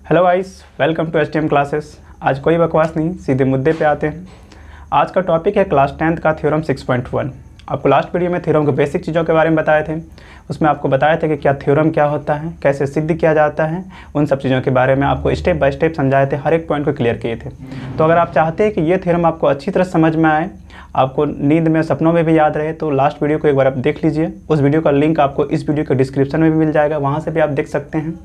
Hello guys, welcome to STM classes. आज कोई बकवास नहीं, सीधे मुद्दे पे आते हैं। आज का टॉपिक है क्लास 10th का थ्योरम 6.1। आपको लास्ट वीडियो में थ्योरम के बेसिक चीज़ों के बारे में बताए थे। उसमें आपको बताया था कि क्या थ्योरम क्या होता है, कैसे सिद्ध किया जाता है, उन सब चीज़ों के बारे में आपको स्टेप बाय स्टेप समझाए थे, हर एक पॉइंट को क्लियर किए थे। तो अगर आप चाहते हैं कि ये थ्योरम आपको अच्छी तरह समझ में आए, आपको नींद में सपनों में भी याद रहे, तो लास्ट वीडियो को एक बार आप देख लीजिए। उस वीडियो का लिंक आपको इस वीडियो के डिस्क्रिप्शन में भी मिल जाएगा, वहाँ से भी आप देख सकते हैं।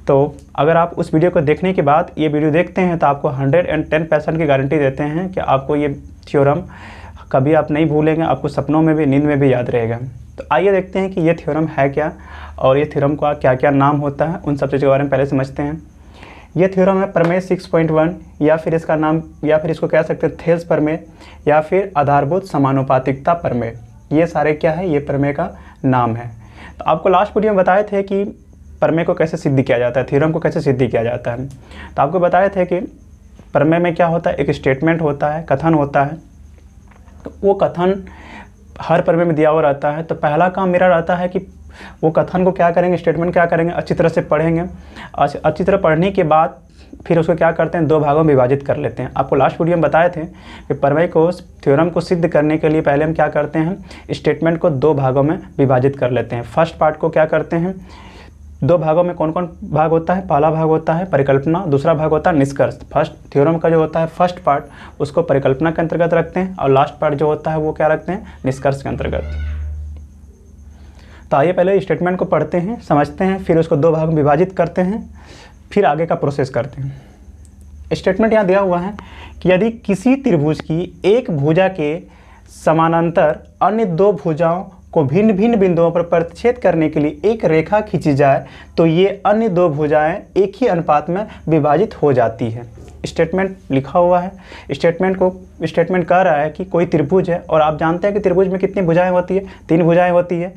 तो अगर आप उस वीडियो को देखने के बाद ये वीडियो देखते हैं तो आपको 110% की गारंटी देते हैं कि आपको ये थ्योरम कभी आप नहीं भूलेंगे, आपको सपनों में भी, नींद में भी याद रहेगा। तो आइए देखते हैं कि ये थ्योरम है क्या और ये थ्योरम का क्या क्या नाम होता है, उन सब चीज़ों के बारे में पहले समझते हैं। ये थ्योरम है प्रमेय 6.1, या फिर इसका नाम, या फिर इसको कह सकते हैं थेल्स प्रमेय, या फिर आधारभूत समानुपातिकता प्रमेय। ये सारे क्या है, ये प्रमेय का नाम है। तो आपको लास्ट वीडियो में बताए थे कि प्रमेय को कैसे सिद्ध किया जाता है, थ्योरम को कैसे सिद्ध किया जाता है। तो आपको बताए थे कि प्रमेय में क्या होता है, एक स्टेटमेंट होता है, कथन होता है। तो वो कथन हर प्रमेय में दिया हुआ रहता है। तो पहला काम मेरा रहता है कि वो कथन को क्या करेंगे, स्टेटमेंट क्या करेंगे, अच्छी तरह से पढ़ेंगे। अच्छी तरह पढ़ने के बाद फिर उसको क्या करते हैं, दो भागों में विभाजित कर लेते हैं। आपको लास्ट वीडियो में बताए थे कि प्रमेय को, थ्योरम को सिद्ध करने के लिए पहले हम क्या करते हैं, स्टेटमेंट को दो भागों में विभाजित कर लेते हैं। फर्स्ट पार्ट को क्या करते हैं, दो भागों में कौन कौन भाग होता है, पहला भाग होता है परिकल्पना, दूसरा भाग होता है निष्कर्ष। फर्स्ट थ्योरम का जो होता है फर्स्ट पार्ट, उसको परिकल्पना के अंतर्गत रखते हैं, और लास्ट पार्ट जो होता है वो क्या रखते हैं, निष्कर्ष के अंतर्गत। तो आइए पहले स्टेटमेंट को पढ़ते हैं, समझते हैं, फिर उसको दो भाग में विभाजित करते हैं, फिर आगे का प्रोसेस करते हैं। स्टेटमेंट यहाँ दिया हुआ है कि यदि किसी त्रिभुज की एक भुजा के समानांतर अन्य दो भुजाओं को भिन्न भिन्न बिंदुओं पर प्रतिच्छेद करने के लिए एक रेखा खींची जाए तो ये अन्य दो भुजाएं एक ही अनुपात में विभाजित हो जाती है। स्टेटमेंट लिखा हुआ है। स्टेटमेंट कह रहा है कि कोई त्रिभुज है, और आप जानते हैं कि त्रिभुज में कितनी भुजाएं होती है, 3 भुजाएं होती है।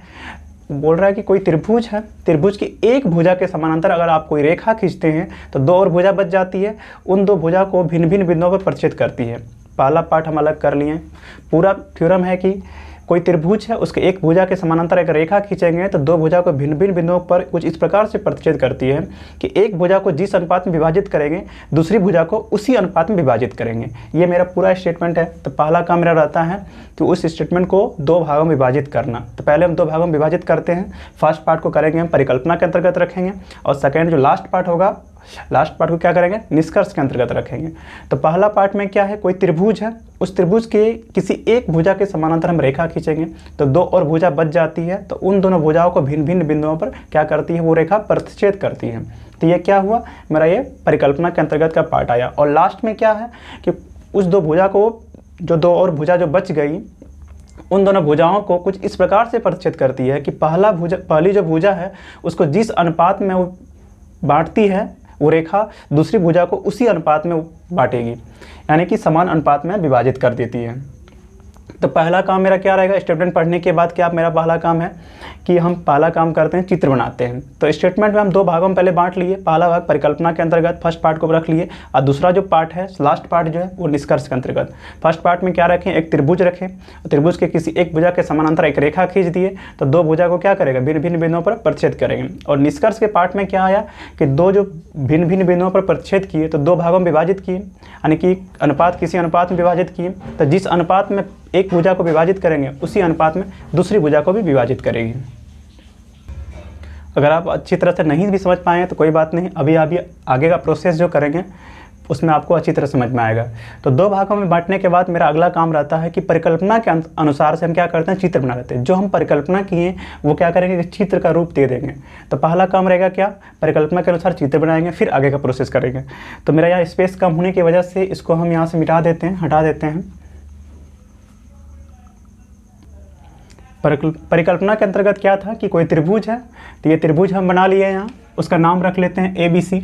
बोल रहा है कि कोई त्रिभुज है, त्रिभुज की एक भुजा के समानांतर अगर आप कोई रेखा खींचते हैं तो दो और भुजा बच जाती है, उन दो भुजा को भिन्न भिन्न बिंदुओं पर प्रतिच्छेद करती है। पहला पार्ट हम अलग कर लिए। पूरा थ्योरम है कि कोई त्रिभुज है, उसके एक भुजा के समानांतर एक रेखा खींचेंगे तो दो भुजा को भिन्न भिन्न बिंदुओं पर कुछ इस प्रकार से प्रतिच्छेद करती है कि एक भुजा को जिस अनुपात में विभाजित करेंगे, दूसरी भुजा को उसी अनुपात में विभाजित करेंगे। ये मेरा पूरा स्टेटमेंट है। तो पहला काम मेरा रहता है कि उस स्टेटमेंट को दो भागों में विभाजित करना। तो पहले हम दो भागों में विभाजित करते हैं। फर्स्ट पार्ट को करेंगे हम परिकल्पना के अंतर्गत रखेंगे, और सेकेंड जो लास्ट पार्ट होगा, लास्ट पार्ट को क्या करेंगे, निष्कर्ष के अंतर्गत रखेंगे। तो पहला पार्ट में क्या है, कोई त्रिभुज है, उस त्रिभुज के किसी एक भुजा के समानांतर हम रेखा खींचेंगे तो दो और भुजा बच जाती है, तो उन दोनों भुजाओं को भिन्न भिन्न बिंदुओं पर क्या करती है, वो रेखा प्रतिच्छेद करती है। तो ये क्या हुआ, मेरा ये परिकल्पना के अंतर्गत का पार्ट आया। और लास्ट में क्या है कि उस दो भुजा को, जो दो और भुजा जो बच गई, उन दोनों भुजाओं को कुछ इस प्रकार से प्रतिच्छेद करती है कि पहली जो भुजा है उसको जिस अनुपात में वो बांटती है, वो रेखा दूसरी भुजा को उसी अनुपात में बांटेगी, यानी कि समान अनुपात में विभाजित कर देती है। तो पहला काम मेरा क्या रहेगा, स्टेटमेंट पढ़ने के बाद क्या मेरा पहला काम है कि हम पहला काम करते हैं, चित्र बनाते हैं। तो स्टेटमेंट में हम दो भागों में पहले बांट लिए। पहला भाग परिकल्पना के अंतर्गत फर्स्ट पार्ट को रख लिए, और दूसरा जो पार्ट है, लास्ट पार्ट जो है, वो निष्कर्ष के अंतर्गत। फर्स्ट पार्ट में क्या रखें, एक त्रिभुज रखें, और त्रिभुज के किसी एक भुजा के समानांतर एक रेखा खींच दिए तो दो भुजा को क्या करेगा, भिन्न भिन्न बिंदुओं पर प्रतिच्छेद करेंगे। और निष्कर्ष के पार्ट में क्या आया कि दो जो भिन्न भिन्न बिंदुओं पर प्रतिच्छेद किए तो दो भागों में विभाजित किए, यानी कि अनुपात किसी अनुपात में विभाजित किए। तो जिस अनुपात में एक भुजा को विभाजित करेंगे उसी अनुपात में दूसरी भुजा को भी विभाजित करेगी। अगर आप अच्छी तरह से नहीं भी समझ पाए तो कोई बात नहीं, अभी आगे का प्रोसेस जो करेंगे उसमें आपको अच्छी तरह समझ में आएगा। तो दो भागों में बांटने के बाद मेरा अगला काम रहता है कि परिकल्पना के अनुसार से हम क्या करते हैं, चित्र बना लेते हैं। जो हम परिकल्पना किए वो क्या करेंगे, चित्र का रूप दे देंगे। तो पहला काम रहेगा क्या, परिकल्पना के अनुसार चित्र बनाएंगे, फिर आगे का प्रोसेस करेंगे। तो मेरा यहाँ स्पेस कम होने की वजह से इसको हम यहाँ से मिटा देते हैं, हटा देते हैं। परिकल्पना के अंतर्गत क्या था कि कोई त्रिभुज है, तो ये त्रिभुज हम बना लिए यहाँ, उसका नाम रख लेते हैं ABC।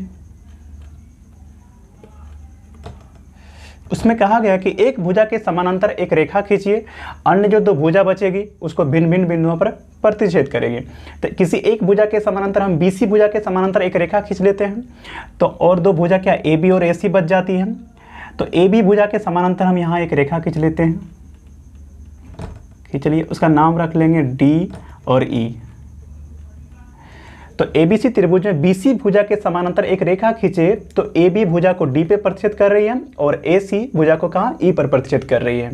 उसमें कहा गया कि एक भुजा के समानांतर एक रेखा खींचिए, अन्य जो दो भुजा बचेगी उसको भिन्न भिन्न बिंदुओं पर प्रतिच्छेद करेगी। तो किसी एक भुजा के समानांतर हम BC भुजा के समानांतर एक रेखा खींच लेते हैं, तो और दो भुजा क्या AB और AC बच जाती है। तो AB भुजा के समानांतर हम यहाँ एक रेखा खींच लेते हैं, चलिए उसका नाम रख लेंगे D और E। तो ABC त्रिभुज में BC भुजा के समानांतर एक रेखा खींचे तो AB भुजा को D पे प्रतिच्छेद कर रही है और AC भुजा को कहाँ E पर प्रतिच्छेद कर रही है।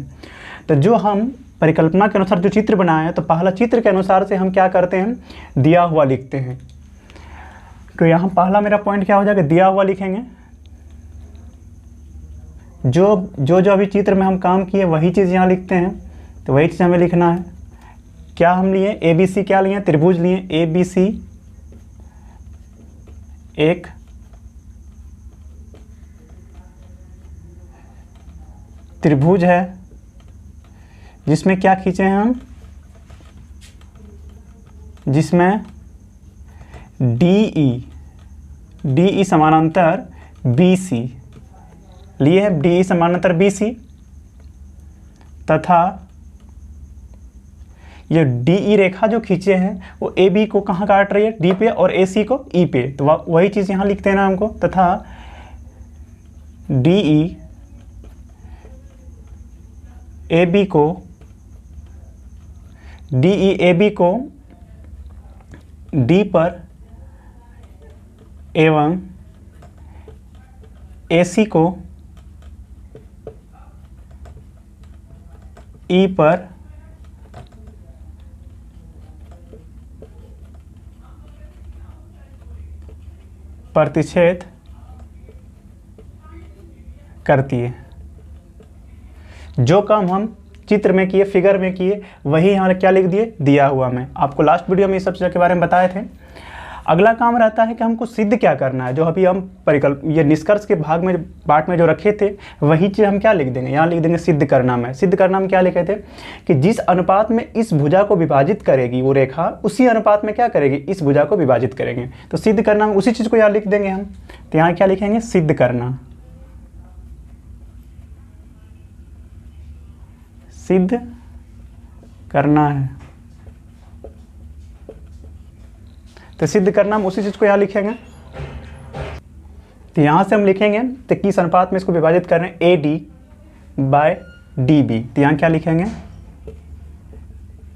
तो जो हम परिकल्पना के अनुसार जो चित्र बनाए हैं, तो पहला चित्र के अनुसार से हम क्या करते हैं, दिया हुआ लिखते हैं। तो यहाँ पहला मेरा पॉइंट क्या हो जाएगा, दिया हुआ लिखेंगे। जो अभी चित्र में हम काम किए वही चीज़ यहाँ लिखते हैं। तो वही चीज़ हमें लिखना है। क्या हम लिए, ABC क्या लिए, त्रिभुज लिए। ABC एक त्रिभुज है जिसमें क्या खींचे हैं हम, जिसमें DE समानांतर BC लिए है, DE समानांतर BC, तथा ये DE रेखा जो खींचे हैं वो AB को कहाँ काट रही है, D पे, और AC को E पे। तो वही चीज़ यहाँ लिखते हैं ना हमको। तथा DE AB को D पर एवं AC को E पर प्रतिच्छेद करती है। जो काम हम चित्र में किए, फिगर में किए, वही हमारे क्या लिख दिए, दिया हुआ में। आपको लास्ट वीडियो में ये सब चीज़ों के बारे में बताए थे। अगला काम रहता है कि हमको सिद्ध क्या करना है। जो अभी हम ये निष्कर्ष के भाग में पार्ट में जो रखे थे वही चीज़ हम क्या लिख देंगे, यहाँ लिख देंगे सिद्ध करना में। सिद्ध करना में क्या लिखे थे कि जिस अनुपात में इस भुजा को विभाजित करेगी वो रेखा, उसी अनुपात में क्या करेगी, इस भुजा को विभाजित करेंगे। तो सिद्ध करना में उसी चीज़ को यहाँ लिख देंगे हम। तो यहाँ क्या लिखेंगे, सिद्ध करना। सिद्ध करना है, तो सिद्ध करना हम उसी चीज़ को यहाँ लिखेंगे। तो यहाँ से हम लिखेंगे तो किस अनुपात में इसको विभाजित कर रहे हैं, AD/DB। तो यहाँ क्या लिखेंगे,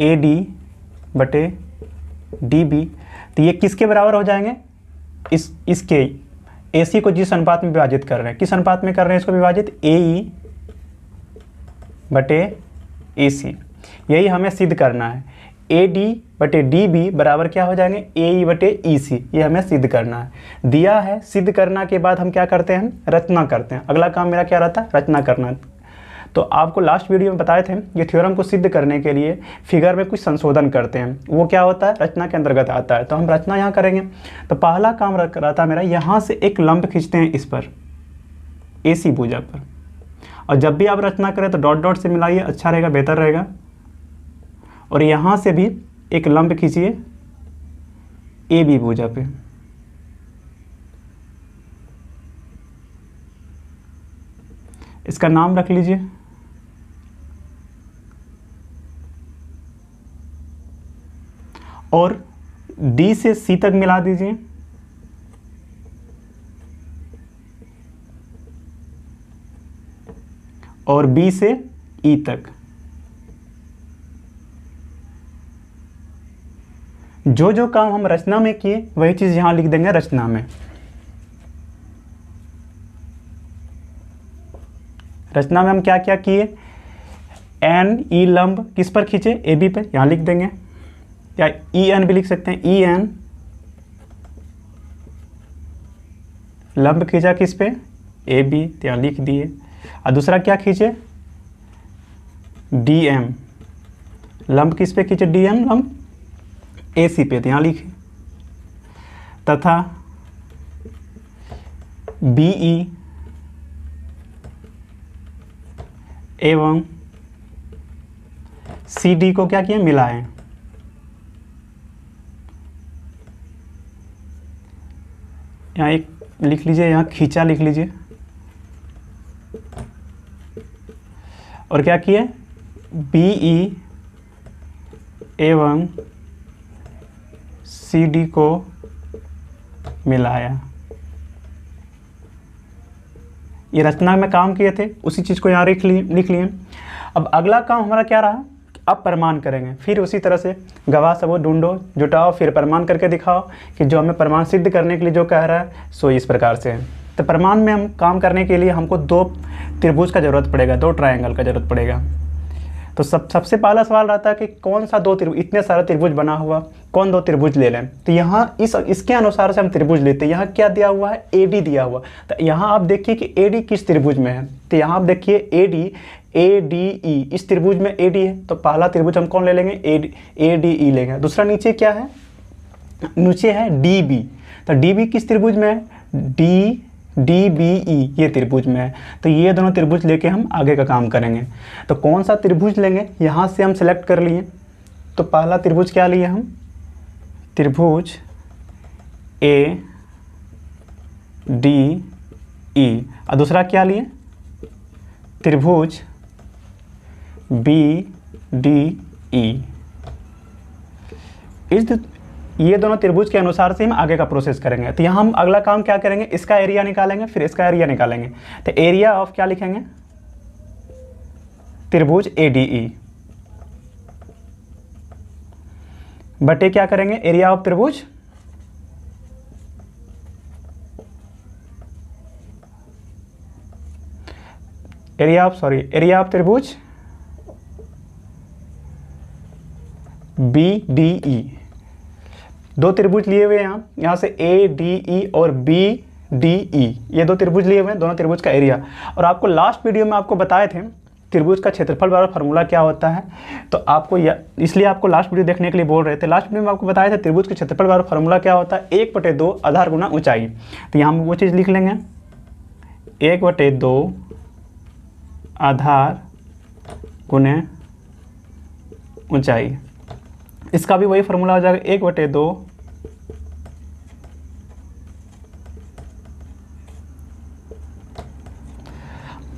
AD/DB। तो ये किसके बराबर हो जाएंगे, इसके AC को जिस अनुपात में विभाजित कर रहे हैं, किस अनुपात में कर रहे हैं इसको विभाजित, AE/AC। यही हमें सिद्ध करना है। AD/DB बराबर क्या हो जाएंगे, AE/EC। ये हमें सिद्ध करना है। दिया है, सिद्ध करना के बाद हम क्या करते हैं, रचना करते हैं। अगला काम मेरा क्या रहता है, रचना करना। तो आपको लास्ट वीडियो में बताए थे ये थ्योरम को सिद्ध करने के लिए फिगर में कुछ संशोधन करते हैं, वो क्या होता है, रचना के अंतर्गत आता है। तो हम रचना यहाँ करेंगे। तो पहला काम रहता है मेरा, यहाँ से एक लंब खींचते हैं इस पर, AC भुजा पर। और जब भी आप रचना करें तो डॉट डॉट से मिलाइए, अच्छा रहेगा, बेहतर रहेगा। और यहाँ से भी एक लंब खींचिए AB भुजा पे। इसका नाम रख लीजिए और D से C तक मिला दीजिए। और B से E तक। जो जो काम हम रचना में किए वही चीज़ यहाँ लिख देंगे रचना में। रचना में हम क्या क्या किए, NE लंब किस पर खींचे, AB पे, यहाँ लिख देंगे। या EN भी लिख सकते हैं, EN लंब खींचा किस पे, AB, तो यहाँ लिख दिए। और दूसरा क्या खींचे, DM लंब किस पे खींचे, DM लंब AC पे, तो यहाँ लिखे। तथा BE एवं CD को क्या किए, मिलाएं। यहाँ एक लिख लीजिए, यहाँ खींचा लिख लीजिए। और क्या किए, BE एवं CD को मिलाया। ये रचना में काम किए थे, उसी चीज़ को यहाँ लिख लिए। अब अगला काम हमारा क्या रहा, अब प्रमाण करेंगे, फिर उसी तरह से गवाह सबूत ढूंढो, जुटाओ, फिर प्रमाण करके दिखाओ कि जो हमें प्रमाण सिद्ध करने के लिए जो कह रहा है सो इस प्रकार से है। तो प्रमाण में हम काम करने के लिए हमको 2 त्रिभुज का ज़रूरत पड़ेगा, 2 ट्रायंगल का ज़रूरत पड़ेगा। तो सबसे पहला सवाल रहता है कि कौन सा 2 त्रिभुज, इतने सारे त्रिभुज बना हुआ, कौन 2 त्रिभुज ले लें। तो यहाँ इसके अनुसार से हम त्रिभुज लेते हैं। यहाँ क्या दिया हुआ है, AD दिया हुआ। तो यहाँ आप देखिए कि AD किस त्रिभुज में है। तो यहाँ आप देखिए ADE इस त्रिभुज में AD है, तो पहला त्रिभुज हम कौन ले लेंगे, ADE लेंगे। दूसरा नीचे क्या है, नीचे है DB। तो DB किस त्रिभुज में है, DBE ये त्रिभुज में है। तो ये दोनों त्रिभुज लेके हम आगे का काम करेंगे। तो कौन सा त्रिभुज लेंगे, यहाँ से हम सेलेक्ट कर लिए। तो पहला त्रिभुज क्या लिए हम, त्रिभुज ADE, और दूसरा क्या लिए, त्रिभुज BDE। ये दोनों त्रिभुज के अनुसार से हम आगे का प्रोसेस करेंगे। तो यहाँ हम अगला काम क्या करेंगे, इसका एरिया निकालेंगे, फिर इसका एरिया निकालेंगे। तो एरिया ऑफ क्या लिखेंगे, त्रिभुज ADE बटे क्या करेंगे, एरिया ऑफ त्रिभुज एरिया ऑफ त्रिभुज BDE। 2 त्रिभुज लिए हुए हैं यहाँ से ADE और BDE, ये 2 त्रिभुज लिए हुए हैं, दोनों त्रिभुज का एरिया। और आपको लास्ट वीडियो में आपको बताए थे त्रिभुज का क्षेत्रफल वाला फार्मूला क्या होता है। तो आपको इसलिए आपको लास्ट वीडियो देखने के लिए बोल रहे थे। लास्ट वीडियो में आपको बताया था त्रिभुज के क्षेत्रफल वाला फार्मूला क्या होता है, 1/2 आधार गुना ऊंचाई। तो यहाँ हम वो चीज़ लिख लेंगे, 1/2 आधार गुने ऊंचाई। इसका भी वही फार्मूला हो जाएगा, 1/2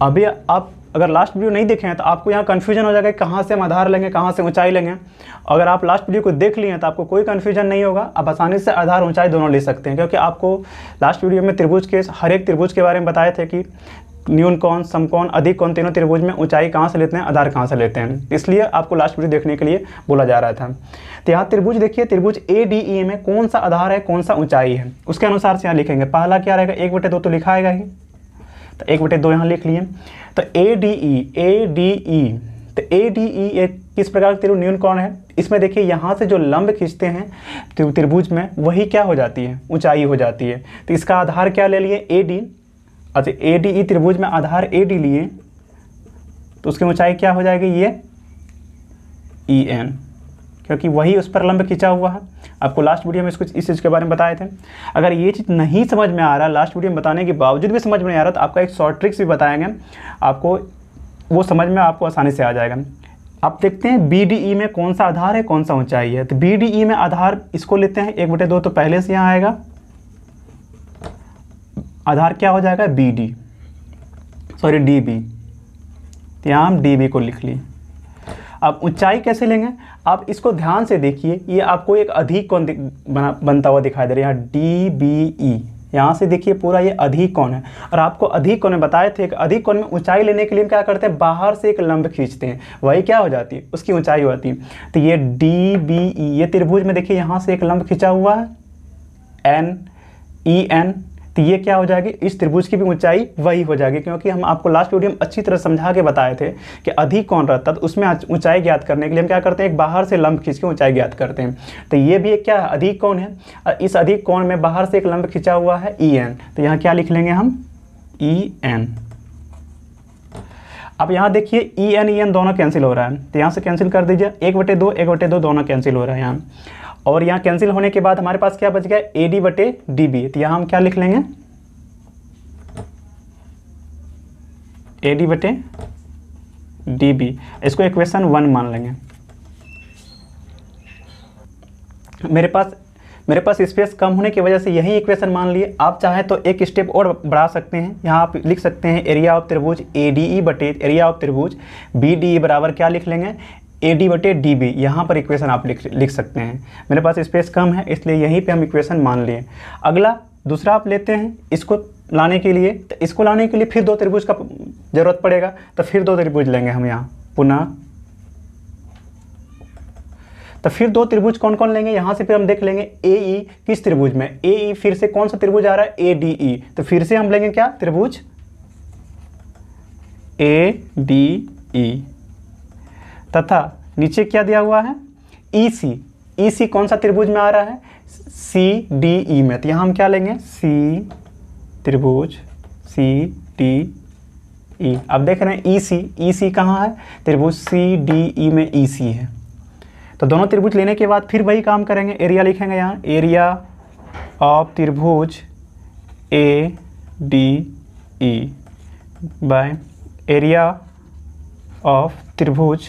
अभी आप अगर लास्ट वीडियो नहीं देखे हैं तो आपको यहाँ कन्फ्यूजन हो जाएगा कहाँ से हम आधार लेंगे, कहाँ से ऊंचाई लेंगे। अगर आप लास्ट वीडियो को देख लिए हैं तो आपको कोई कन्फ्यूजन नहीं होगा, आप आसानी से आधार ऊंचाई दोनों ले सकते हैं। क्योंकि आपको लास्ट वीडियो में त्रिभुज के हर एक त्रिभुज के बारे में बताए थे कि न्यून कोण, समकोण, अधिक कोण, तीनों त्रिभुज में ऊंचाई कहाँ से लेते हैं, आधार कहाँ से लेते हैं। इसलिए आपको लास्ट वीडियो देखने के लिए बोला जा रहा था। तो यहाँ त्रिभुज देखिए, त्रिभुज ADE में कौन सा आधार है, कौन सा ऊंचाई है, उसके अनुसार से यहाँ लिखेंगे। पहला क्या रहेगा, 1/2 तो लिखा आएगा ही, तो 1/2 यहाँ लिख लिए। तो ADE तो ADE एक किस प्रकार का त्रिभुज, न्यून कोण है। इसमें देखिए यहाँ से जो लंब खींचते हैं त्रिभुज में वही क्या हो जाती है, ऊंचाई हो जाती है। तो इसका आधार क्या ले लिए, AD। अच्छा, ADE त्रिभुज में आधार AD लिए तो उसकी ऊंचाई क्या हो जाएगी, ये EN, क्योंकि वही उस पर लंब खींचा हुआ है। आपको लास्ट वीडियो में इसको इस चीज़ के बारे में बताए थे। अगर ये चीज़ नहीं समझ में आ रहा, लास्ट वीडियो में बताने के बावजूद भी समझ में नहीं आ रहा, तो आपका एक शॉर्ट ट्रिक्स भी बताएंगे आपको, वो समझ में आपको आसानी से आ जाएगा। आप देखते हैं BDE में कौन सा आधार है, कौन सा ऊंचाई है। तो BDE में आधार इसको लेते हैं 1/2, तो पहले से यहाँ आएगा, आधार क्या हो जाएगा, DB। तो यहाँ हम DB को लिख लिए। अब ऊंचाई कैसे लेंगे, आप इसको ध्यान से देखिए, ये आपको एक अधिक कोण बनता हुआ दिखाई दे रहा है, यहाँ DBE। यहाँ से देखिए पूरा ये अधिक कोण है। और आपको अधिक कोण में बताए थे, अधिक कोण में ऊंचाई लेने के लिए हम क्या करते हैं, बाहर से एक लंब खींचते हैं, वही क्या हो जाती है, उसकी ऊंचाई होती है। तो ये DBE, ये त्रिभुज में देखिए यहाँ से एक लंब खींचा हुआ है NEN। तो ये क्या हो जाएगी, इस त्रिभुज की भी ऊंचाई वही हो जाएगी। क्योंकि हम आपको लास्ट वीडियो में अच्छी तरह समझा के बताए थे कि अधिक कोण रहता है तो उसमें ऊंचाई ज्ञात करने के लिए हम क्या करते हैं, एक बाहर से लंब खींच के ऊंचाई ज्ञात करते हैं। तो ये भी एक क्या है, अधिक कोण है। और इस अधिक कोण में बाहर से एक लंब खींचा हुआ है EN। तो यहाँ क्या लिख लेंगे हम, EN। अब यहाँ देखिए EN दोनों कैंसिल हो रहा है, तो यहाँ से कैंसिल कर दीजिए, 1/2 दोनों कैंसिल हो रहा है यहाँ। और यहाँ कैंसिल होने के बाद हमारे पास क्या बच गया, AD/DB। तो यहाँ हम क्या लिख लेंगे, AD/DB। इसको इक्वेशन 1 मान लेंगे। मेरे पास स्पेस कम होने की वजह से यही इक्वेशन मान लिए। आप चाहें तो एक स्टेप और बढ़ा सकते हैं, यहाँ आप लिख सकते हैं एरिया ऑफ त्रिभुज ADE बटे एरिया ऑफ त्रिभुज BDE बराबर क्या लिख लेंगे, AD/DB। यहाँ पर इक्वेशन आप लिख सकते हैं। मेरे पास स्पेस कम है इसलिए यहीं पे हम इक्वेशन मान लिए। अगला दूसरा आप लेते हैं, इसको लाने के लिए, तो इसको लाने के लिए फिर 2 त्रिभुज का ज़रूरत पड़ेगा। तो फिर 2 त्रिभुज लेंगे हम यहाँ पुनः तो फिर दो त्रिभुज कौन कौन लेंगे, यहाँ से फिर हम देख लेंगे ए ई किस त्रिभुज में, ए ई फिर से कौन सा त्रिभुज आ रहा है, ए डी ई। तो फिर से हम लेंगे क्या, त्रिभुज ए डी ई, तथा नीचे क्या दिया हुआ है, ई सी। ई सी कौन सा त्रिभुज में आ रहा है, सी डी ई में। तो यहाँ हम क्या लेंगे, सी त्रिभुज सी डी ई। अब देख रहे हैं ई सी कहाँ है, त्रिभुज सी डी ई में ई सी है। तो दोनों त्रिभुज लेने के बाद फिर वही काम करेंगे, एरिया लिखेंगे यहाँ, एरिया ऑफ त्रिभुज A D E by area of त्रिभुज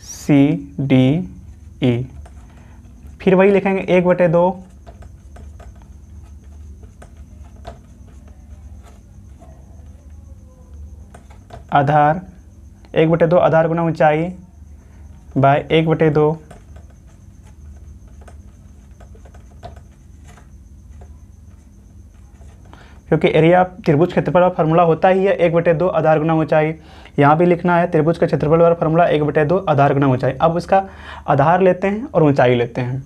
सी डी ई। फिर वही लिखेंगे 1/2 आधार, 1/2 आधार गुना ऊंचाई बाय 1/2 क्योंकि एरिया त्रिभुज क्षेत्रफल का फार्मूला होता ही है 1/2 आधार गुना ऊंचाई। यहाँ भी लिखना है त्रिभुज का क्षेत्रफल वाला फार्मूला 1/2 आधार गुना ऊंचाई। अब इसका आधार लेते हैं और ऊंचाई लेते हैं।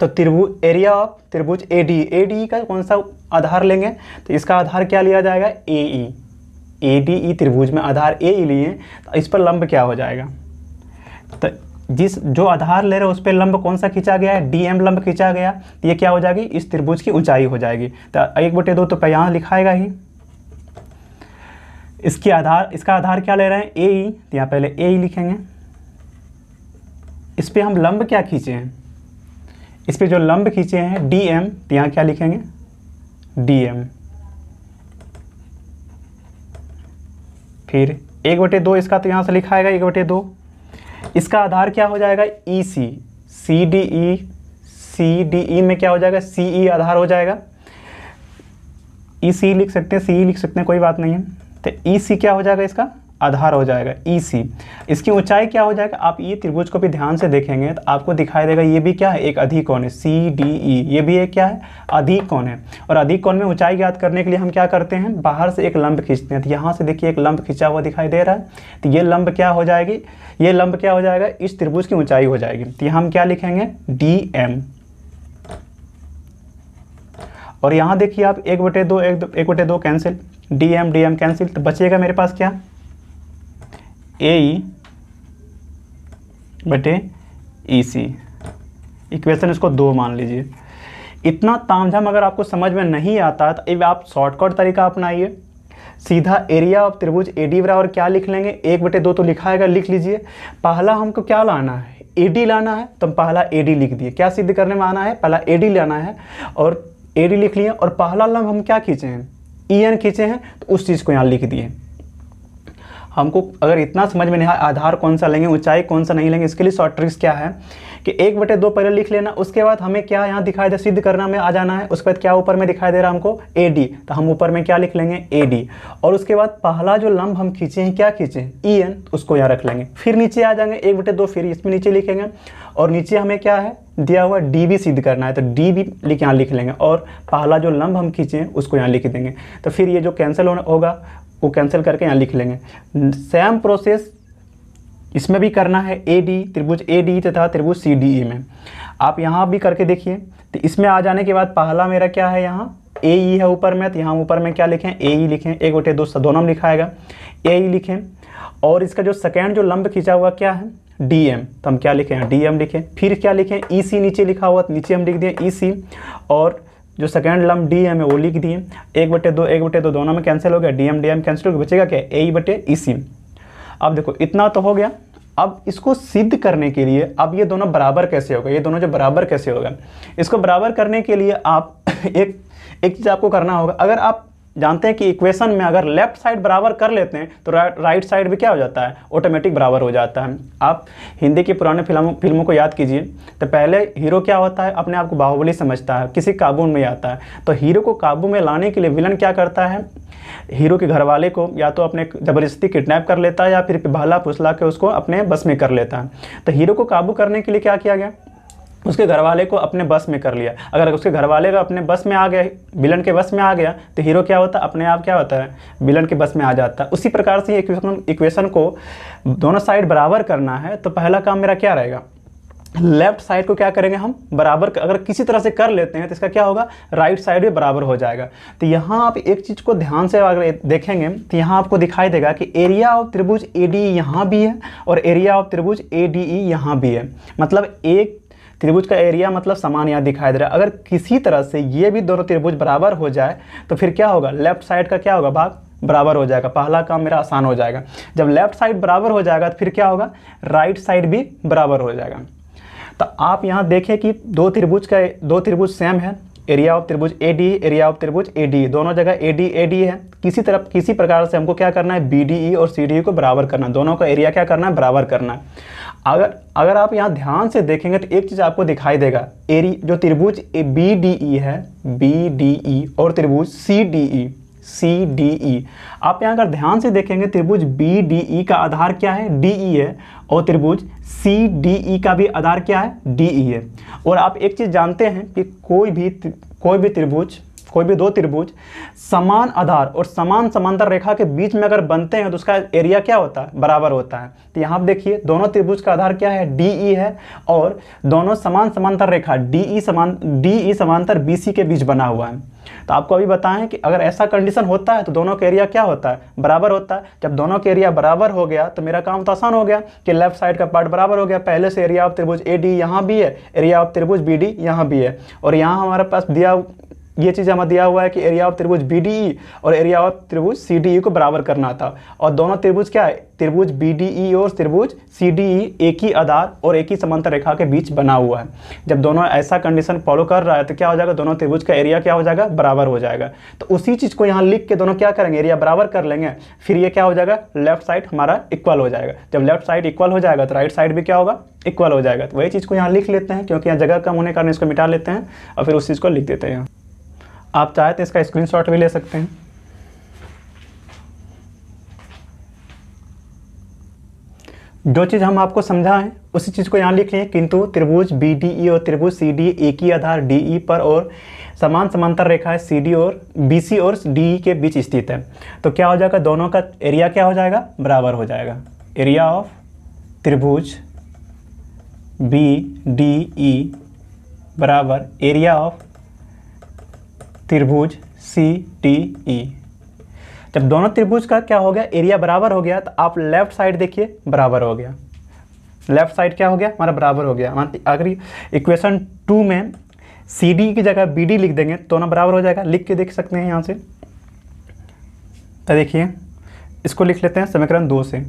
तो त्रिभुज एरिया ऑफ त्रिभुज ए डी का कौन सा आधार लेंगे, तो इसका आधार क्या लिया जाएगा, ए डी ई त्रिभुज में आधार ए ई लिए, तो इस पर लंब क्या हो जाएगा, तो जिस जो आधार ले रहे हैं उस पर लंब कौन सा खींचा गया है, डी एम लंब खींचा गया। तो ये क्या हो जाएगी, इस त्रिभुज की ऊंचाई हो जाएगी। तो 1/2 तो यहाँ लिखाएगा ही। इसका आधार क्या ले रहे हैं, ए ई, तो यहाँ पहले ए ई लिखेंगे। इस पर हम लंब क्या खींचे हैं, इस पर जो लंब खींचे हैं डी एम, तो यहाँ क्या लिखेंगे, डी एम। फिर 1/2 इसका तो यहाँ से लिखाएगा 1/2। इसका आधार क्या हो जाएगा, ई सी, सी डी ई में क्या हो जाएगा, सी ई आधार हो जाएगा। ई सी लिख सकते हैं, सी ई लिख सकते हैं, कोई बात नहीं है। तो ई सी क्या हो जाएगा, इसका आधार हो जाएगा ई सी। इसकी ऊंचाई क्या हो जाएगा, आप ये त्रिभुज को भी ध्यान से देखेंगे तो आपको दिखाई देगा ये भी क्या है, एक अधिक कोण है, सी डी ई, ये भी एक क्या है, अधिक कोण है। और अधिक कोण में ऊंचाई ज्ञात करने के लिए हम क्या करते हैं, बाहर से एक लंब खींचते हैं। तो यहाँ से देखिए एक लंब खींचा हुआ दिखाई दे रहा है, तो ये लंब क्या हो जाएगी, ये लंब क्या हो जाएगा, इस त्रिभुज की ऊंचाई हो जाएगी। तो यहाँ हम क्या लिखेंगे, डी एम। और यहाँ देखिए आप 1/2 कैंसिल, डी एम कैंसिल, तो बचेगा मेरे पास क्या, ए ई बटे ई सी। इक्वेशन इसको 2 मान लीजिए। इतना तामझाम अगर आपको समझ में नहीं आता तो अब आप शॉर्टकट तरीका अपनाइए, सीधा एरिया ऑफ त्रिभुज ए डी बराबर क्या लिख लेंगे, 1/2 तो लिखाएगा, लिख लीजिए। पहला हमको क्या लाना है, ए डी लाना है, तो हम पहला ए डी लिख दिए। क्या सिद्ध करने में आना है, पहला ए डी लाना है और ए डी लिख लिए। और पहला लंब हम क्या खींचे हैं, ई एन खींचे हैं, तो उस चीज़ को यहाँ लिख दिए। हमको अगर इतना समझ में नहीं आया आधार कौन सा लेंगे, ऊंचाई कौन सा नहीं लेंगे, इसके लिए शॉर्ट ट्रिक्स क्या है कि 1/2 पहले लिख लेना। उसके बाद हमें क्या यहाँ दिखाई दे, सिद्ध करना में आ जाना है। उसके बाद क्या ऊपर में दिखाई दे रहा है हमको, ए डी, तो हम ऊपर में क्या लिख लेंगे, ए डी। और उसके बाद पहला जो लंब हम खींचे हैं, क्या खींचे हैं, ई एन, उसको यहाँ रख लेंगे। फिर नीचे आ जाएंगे 1/2, फिर इसमें नीचे लिखेंगे। और नीचे हमें क्या है दिया हुआ, डी बी सिद्ध करना है, तो डी बी यहाँ लिख लेंगे। और पहला जो लंब हम खींचे हैं उसको यहाँ लिख देंगे। तो फिर ये जो कैंसिल होगा वो कैंसिल करके यहाँ लिख लेंगे। सेम प्रोसेस इसमें भी करना है, ए डी त्रिभुज ए डी तथा त्रिभुज सी डी ई में। आप यहाँ भी करके देखिए। तो इसमें आ जाने के बाद पहला मेरा क्या है, यहाँ ए ई है ऊपर में, तो यहाँ ऊपर में क्या लिखें, ए ई लिखें। 1/2 दोनों में लिखाएगा, ए ई लिखें। और इसका जो सेकेंड जो लंब खींचा हुआ क्या है, डी एम, तो हम क्या लिखें, डी एम लिखें। फिर क्या लिखें, ई सी नीचे लिखा हुआ, तो नीचे हम लिख दिए ई सी। और जो सेकेंड लंब डी एम है वो लिख दिए। 1/2 दोनों में कैंसिल हो गया, डी एम कैंसिल हो गया, बचेगा क्या, ए ई बटे ई सी। अब देखो इतना तो हो गया। अब इसको सिद्ध करने के लिए अब ये दोनों बराबर कैसे होगा, ये दोनों जो बराबर कैसे होगा, इसको बराबर करने के लिए आप एक चीज़ आपको करना होगा। अगर आप जानते हैं कि इक्वेशन में अगर लेफ्ट साइड बराबर कर लेते हैं तो राइट साइड भी क्या हो जाता है, ऑटोमेटिक बराबर हो जाता है। आप हिंदी की पुराने फिल्मों को याद कीजिए, तो पहले हीरो क्या होता है, अपने आप को बाहुबली समझता है, किसी काबू में आता है। तो हीरो को काबू में लाने के लिए विलन क्या करता है, हीरो के घर वाले को या तो अपने ज़बरदस्ती किडनैप कर लेता है या फिर भाला फुसला के उसको अपने बस में कर लेता है। तो हीरो को काबू करने के लिए क्या किया गया, उसके घरवाले को अपने बस में कर लिया। अगर उसके घरवाले का अपने बस में आ गया, विलन के बस में आ गया, तो हीरो क्या होता है, अपने आप क्या होता है, विलन के बस में आ जाता है। उसी प्रकार से इक्वेशन को दोनों साइड बराबर करना है, तो पहला काम मेरा क्या रहेगा, लेफ्ट साइड को क्या करेंगे हम बराबर, अगर किसी तरह से कर लेते हैं तो इसका क्या होगा, राइट साइड भी बराबर हो जाएगा। तो यहाँ आप एक चीज़ को ध्यान से अगर देखेंगे तो यहाँ आपको दिखाई देगा कि एरिया ऑफ त्रिभुज ADE यहाँ भी है और एरिया ऑफ त्रिभुज ADE यहाँ भी है। मतलब एक त्रिभुज का एरिया मतलब समान यहाँ दिखाई दे रहा है। अगर किसी तरह से ये भी दोनों त्रिभुज बराबर हो जाए तो फिर क्या होगा, लेफ्ट साइड का क्या होगा, भाग बराबर हो जाएगा। पहला काम मेरा आसान हो जाएगा। जब लेफ्ट साइड बराबर हो जाएगा तो फिर क्या होगा, राइट साइड भी बराबर हो जाएगा। तो आप यहाँ देखें कि दो त्रिभुज सेम है, एरिया ऑफ त्रिभुज ADE, एरिया ऑफ त्रिभुज ADE, दोनों जगह AD है। किसी प्रकार से हमको क्या करना है, BDE और CDE को बराबर करना, दोनों का एरिया क्या करना है, बराबर करना है। अगर आप यहाँ ध्यान से देखेंगे तो एक चीज़ आपको दिखाई देगा, जो त्रिभुज BDE है, BDE और त्रिभुज CDE, आप यहाँ अगर ध्यान से देखेंगे त्रिभुज BDE का आधार क्या है, DE है, और त्रिभुज CDE का भी आधार क्या है, DE है। और आप एक चीज़ जानते हैं कि कोई भी दो त्रिभुज समान आधार और समान समांतर रेखा के बीच में अगर बनते हैं तो उसका एरिया क्या होता है, बराबर होता है। तो यहाँ आप देखिए दोनों त्रिभुज का आधार क्या है, DE है, और दोनों समान समांतर रेखा DE समांतर BC के बीच बना हुआ है। तो आपको अभी बताएं कि अगर ऐसा कंडीशन होता है तो दोनों का एरिया क्या होता है, बराबर होता है। जब दोनों का एरिया बराबर हो गया तो मेरा काम तो आसान हो गया कि लेफ्ट साइड का पार्ट बराबर हो गया। पहले से एरिया ऑफ त्रिभुज AD यहाँ भी है, एरिया ऑफ त्रिभुज BD यहाँ भी है, और यहाँ हमारे पास ये चीज़ हमें दिया हुआ है कि एरिया ऑफ त्रिभुज BDE और एरिया ऑफ त्रिभुज CDE को बराबर करना था। और दोनों त्रिभुज क्या है, त्रिभुज BDE और त्रिभुज CDE एक ही आधार और एक ही समांतर रेखा के बीच बना हुआ है। जब दोनों ऐसा कंडीशन फॉलो कर रहा है तो क्या हो जाएगा, दोनों त्रिभुज का एरिया क्या हो जाएगा, बराबर हो जाएगा। तो उसी चीज़ को यहाँ लिख के दोनों क्या करेंगे, एरिया बराबर कर लेंगे, फिर ये क्या हो जाएगा, लेफ्ट साइड हमारा इक्वल हो जाएगा। जब लेफ्ट साइड इक्वल हो जाएगा तो राइट साइड भी क्या होगा, इक्वल हो जाएगा। तो वही चीज़ को यहाँ लिख लेते हैं, क्योंकि यहाँ जगह कम होने के कारण इसको मिटा लेते हैं और फिर उस चीज़ को लिख देते हैं। आप चाहे तो इसका स्क्रीनशॉट भी ले सकते हैं। जो चीज़ हम आपको समझाएं उसी चीज़ को यहाँ लिख लें, किंतु त्रिभुज BDE और त्रिभुज CDE एक ही आधार DE पर और समान समांतर रेखा है BC और DE के बीच स्थित है। तो क्या हो जाएगा, दोनों का एरिया क्या हो जाएगा, बराबर हो जाएगा। एरिया ऑफ त्रिभुज BDE बराबर एरिया ऑफ त्रिभुज CDE। जब दोनों त्रिभुज का क्या हो गया, एरिया बराबर हो गया, तो आप लेफ्ट साइड देखिए बराबर हो गया। लेफ्ट साइड क्या हो गया, हमारा बराबर हो गया। अगर इक्वेशन 2 में CD की जगह BD लिख देंगे तो दोनों बराबर हो जाएगा। लिख के देख सकते हैं यहाँ से। तो देखिए इसको लिख लेते हैं समीकरण 2 से।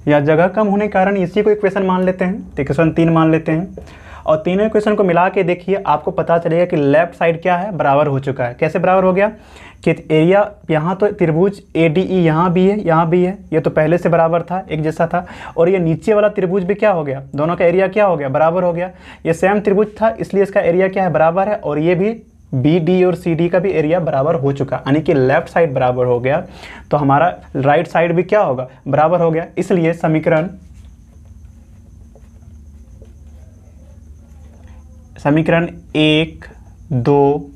या जगह कम होने के कारण इसी को इक्वेशन मान लेते हैं, तो इक्वेशन 3 मान लेते हैं। और तीनों इक्वेशन को मिला के देखिए, आपको पता चलेगा कि लेफ्ट साइड क्या है, बराबर हो चुका है। कैसे बराबर हो गया कि एरिया यहाँ तो त्रिभुज ADE यहाँ भी है, यहाँ भी है, ये तो पहले से बराबर था, एक जैसा था। और ये नीचे वाला त्रिभुज भी क्या हो गया, दोनों का एरिया क्या हो गया, बराबर हो गया। ये सेम त्रिभुज था इसलिए इसका एरिया क्या है, बराबर है। और ये भी BD और CD का भी एरिया बराबर हो चुका, यानी कि लेफ्ट साइड बराबर हो गया, तो हमारा राइट साइड भी क्या होगा, बराबर हो गया। इसलिए समीकरण 1, 2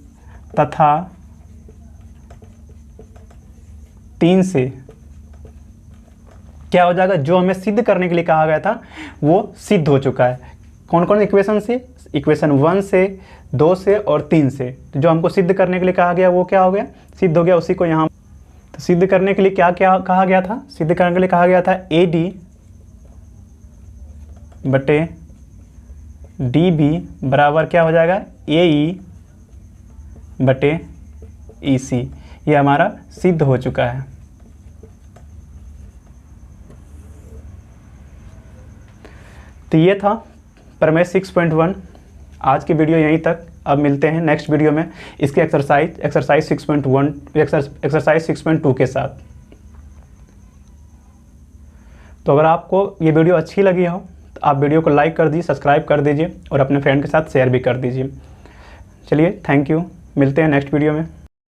तथा 3 से क्या हो जाएगा, जो हमें सिद्ध करने के लिए कहा गया था वो सिद्ध हो चुका है। कौन कौन इक्वेशन से, इक्वेशन 1 से, 2 से और 3 से। तो जो हमको सिद्ध करने के लिए कहा गया वो क्या हो गया, सिद्ध हो गया। उसी को यहाँ तो सिद्ध करने के लिए क्या क्या कहा गया था, सिद्ध करने के लिए कहा गया था AD बटे DB बराबर क्या हो जाएगा, AE बटे EC। ये हमारा सिद्ध हो चुका है। तो ये था प्रमेय 6.1। आज की वीडियो यहीं तक। अब मिलते हैं नेक्स्ट वीडियो में इसके एक्सरसाइज 6.2 के साथ। तो अगर आपको ये वीडियो अच्छी लगी हो तो आप वीडियो को लाइक कर दीजिए, सब्सक्राइब कर दीजिए और अपने फ्रेंड के साथ शेयर भी कर दीजिए। चलिए, थैंक यू। मिलते हैं नेक्स्ट वीडियो में।